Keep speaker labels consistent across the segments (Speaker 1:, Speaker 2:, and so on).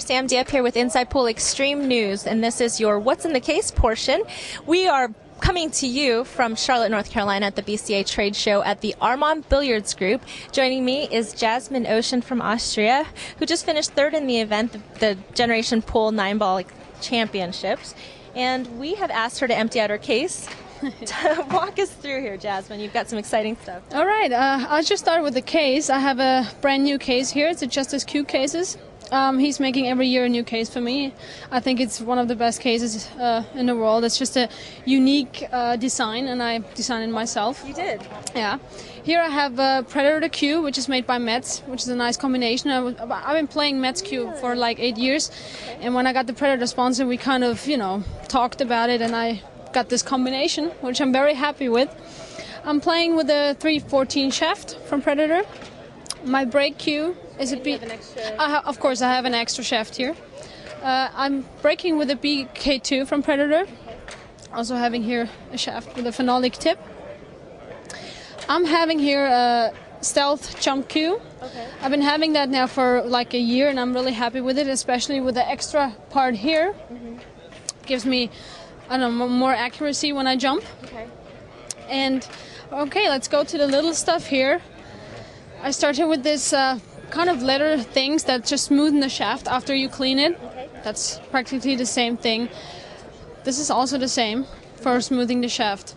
Speaker 1: Sam Dieppe here with Inside Pool Extreme News, and this is your What's in the Case portion. We are coming to you from Charlotte, North Carolina at the BCA trade show at the Armand Billiards Group. Joining me is Жасmin Oушan from Austria, who just finished third in the event, the Generation Pool 9-ball championships. And we have asked her to empty out her case. Walk us through here, Жасmin. You've got some exciting stuff.
Speaker 2: All right, I'll just start with the case. I have a brand new case here. It's a Justice Q cases. He's making every year a new case for me. I think it's one of the best cases in the world. It's just a unique design, and I designed it myself.
Speaker 1: You did?
Speaker 2: Yeah. Here I have Predator Q, which is made by Mets, which is a nice combination. I've been playing Mets Q for like 8 years, and when I got the Predator sponsor, we kind of, talked about it, and I got this combination, which I'm very happy with. I'm playing with a 314 shaft from Predator. My brake cue is a B. Of course, I have an extra shaft here. I'm braking with a BK2 from Predator. Also having here a shaft with a phenolic tip. I'm having here a Stealth Jump Cue. Okay. I've been having that now for like a year, and I'm really happy with it, especially with the extra part here. Gives me, I don't know, more accuracy when I jump. Okay. And okay, let's go to the little stuff here. I started with this kind of leather things that just smoothen the shaft after you clean it. Okay. That's practically the same thing. This is also the same for smoothing the shaft.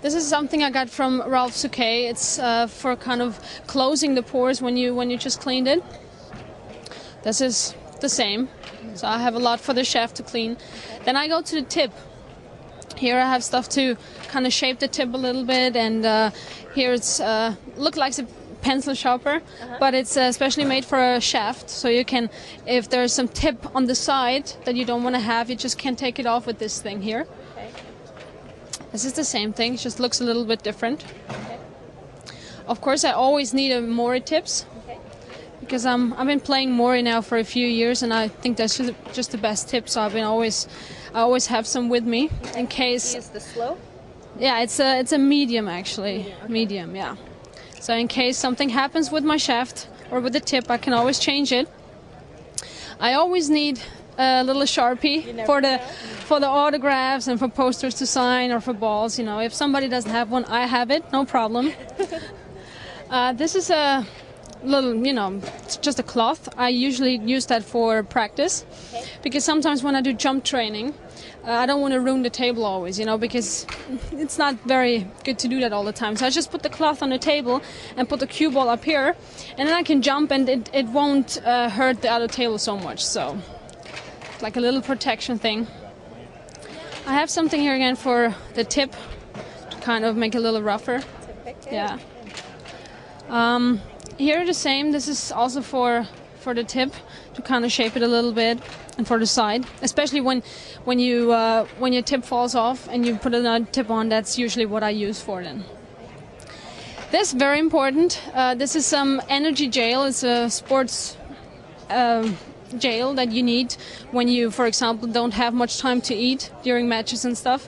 Speaker 2: This is something I got from Ralph Souquet. It's for kind of closing the pores when you just cleaned it. This is the same. So I have a lot for the shaft to clean. Then I go to the tip. Here I have stuff to kind of shape the tip a little bit, and here it's look like a pencil sharpener, but it's especially made for a shaft. So you can, if there's some tip on the side that you don't want to have, you just can't take it off with this thing here. Okay. This is the same thing, it just looks a little bit different. Okay. Of course, I always need a Mori tips. Because I've been playing Mori now for a few years, and I think that's just the best tip. So I always have some with me in case.
Speaker 1: Is the slow?
Speaker 2: Yeah, it's a medium actually. Medium, okay. Medium, yeah. So in case something happens with my shaft or with the tip, I can always change it. I always need a little Sharpie for the autographs and for posters to sign or for balls. If somebody doesn't have one, I have it, no problem. This is a little, it's just a cloth. I usually use that for practice, because sometimes when I do jump training, I don't want to ruin the table always, because it's not very good to do that all the time. So I just put the cloth on the table and put the cue ball up here, and then I can jump, and it won't hurt the other table so much. So it's like a little protection thing. I have something here again for the tip to kind of make it a little rougher. Yeah. Here the same. This is also for the tip to kind of shape it a little bit, and for the side, especially when your tip falls off and you put another tip on. That's usually what I use for then. This is very important. This is some energy gel. It's a sports gel that you need when you, for example, don't have much time to eat during matches and stuff.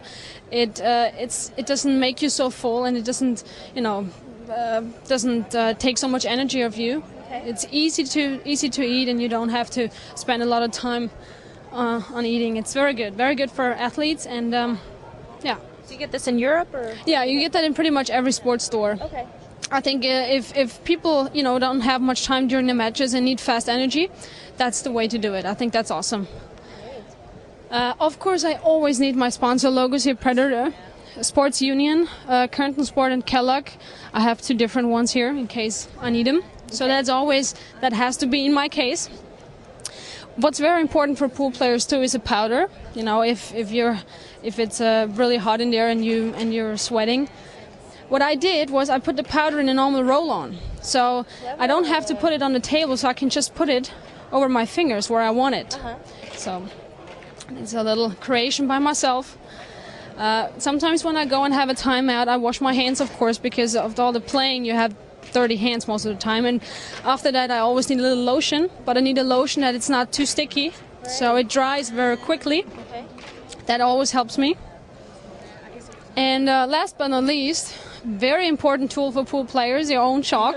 Speaker 2: It doesn't make you so full, and it doesn't take so much energy of you. Okay. It's easy to eat, and you don't have to spend a lot of time on eating. It's very good for athletes, and yeah.
Speaker 1: So you get this in Europe, or?
Speaker 2: Yeah, you get that in pretty much every sports store. Okay. I think if people don't have much time during the matches and need fast energy, that's the way to do it. I think that's awesome. Of course, I always need my sponsor logos here, Predator, Sports Union, Current Sport, and Kellogg. I have 2 different ones here in case I need them. So that has to be in my case. What's very important for pool players too is a powder. If it's really hot in there and you're sweating. What I did was I put the powder in a normal roll-on. So I don't have to put it on the table, so I can just put it over my fingers where I want it. So it's a little creation by myself. Sometimes when I go and have a timeout, I wash my hands, of course, because of all the playing, you have dirty hands most of the time. And after that, I always need a little lotion, but I need a lotion that it's not too sticky, so it dries very quickly. That always helps me. And last but not least, very important tool for pool players, your own chalk.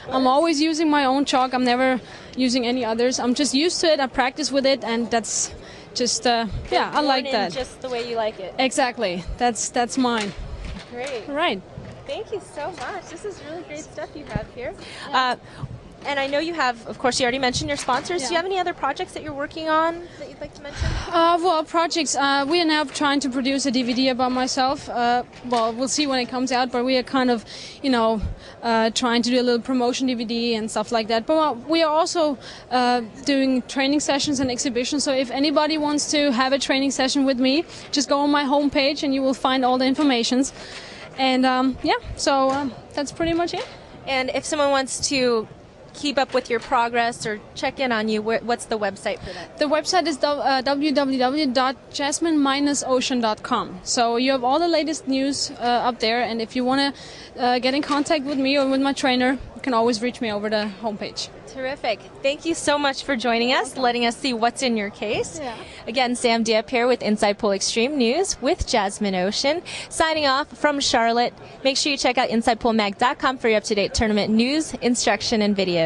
Speaker 2: I'm always using my own chalk. I'm never using any others. I'm just used to it. I practice with it, and that's just, yeah, I like that.
Speaker 1: Just the way you like it.
Speaker 2: Exactly. That's mine.
Speaker 1: Great.
Speaker 2: Right.
Speaker 1: Thank you so much. This is really great stuff you have here. And I know you have, of course, you already mentioned your sponsors.
Speaker 2: Yeah.
Speaker 1: Do you have any other projects that you're working on that you'd like to mention?
Speaker 2: Well, projects. We are now trying to produce a DVD about myself. Well, we'll see when it comes out, but we are kind of, trying to do a little promotion DVD and stuff like that. But we are also doing training sessions and exhibitions. So if anybody wants to have a training session with me, just go on my homepage and you will find all the information. And that's pretty much it.
Speaker 1: And if someone wants to keep up with your progress or check in on you, what's the website for that?
Speaker 2: The website is www.jasmin-ocean.com. So you have all the latest news up there, and if you want to get in contact with me or with my trainer, you can always reach me over the homepage.
Speaker 1: Terrific. Thank you so much for joining us, letting us see what's in your case.
Speaker 2: Yeah.
Speaker 1: Again, Sam Dieppe here with Inside Pool Extreme News with Жасмин Oушan. Signing off from Charlotte. Make sure you check out InsidePoolMag.com for your up-to-date tournament news, instruction, and videos.